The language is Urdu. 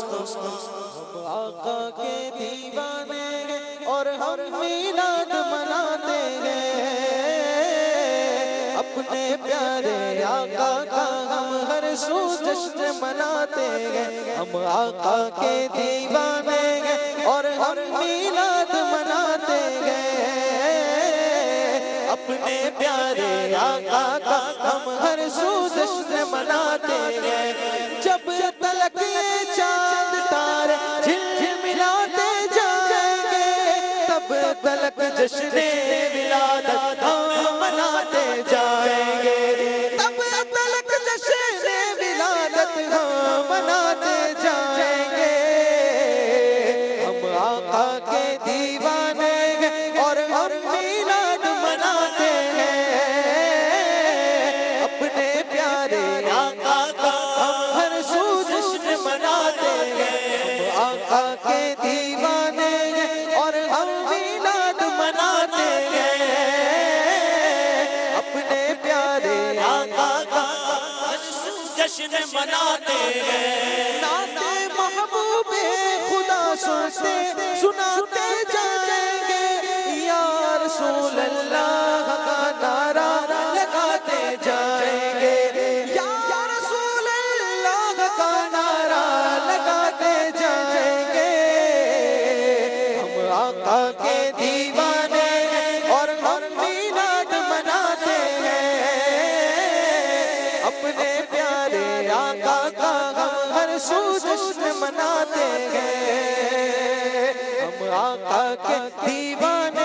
ہم آقا کے دیوانے ہیں اور ہم میلاد مناتے ہیں، اپنے پیارے آقا کا ہم ہر سو جشن مناتے ہیں، ہم آقا کے دیوانے ہیں اور ہم میلاد مناتے ہیں، اپنے پیارے آقا کا ہم ہر سو جشن مناتے ہیں، جب تلک یہ چاند تارے جھلملاتے جائیں گے، تب تلک جشن ولادت ہم مناتے جائیں گے، تب تلک جشن ولادت ہم مناتے جائیں گے، ہم آقا کے دیوانے ہیں اور ہم میلاد مناتے ہیں، اپنے پیارے آقا کا ہم ہر سو جشن مناتے ہیں، ہم آقا کے دیوانے ہیں اور ہم میلاد مناتے ہیں، اپنے پیارے آقا کا ہر سو جشن مناتے ہیں، نعت محبوب خدا سناتے جائیں گے، یا رسول اللہ کا نعرہ لگاتے جائیں گے، یا رسول اللہ کا نعرہ لگاتے جائیں گے، ہم آقا کے دیوانے ہیں اور ہم میلاد مناتے ہیں، اپنے پیارے آقا کا ہم ہر سو جشن مناتے ہیں، ہم آقا کے دیوانے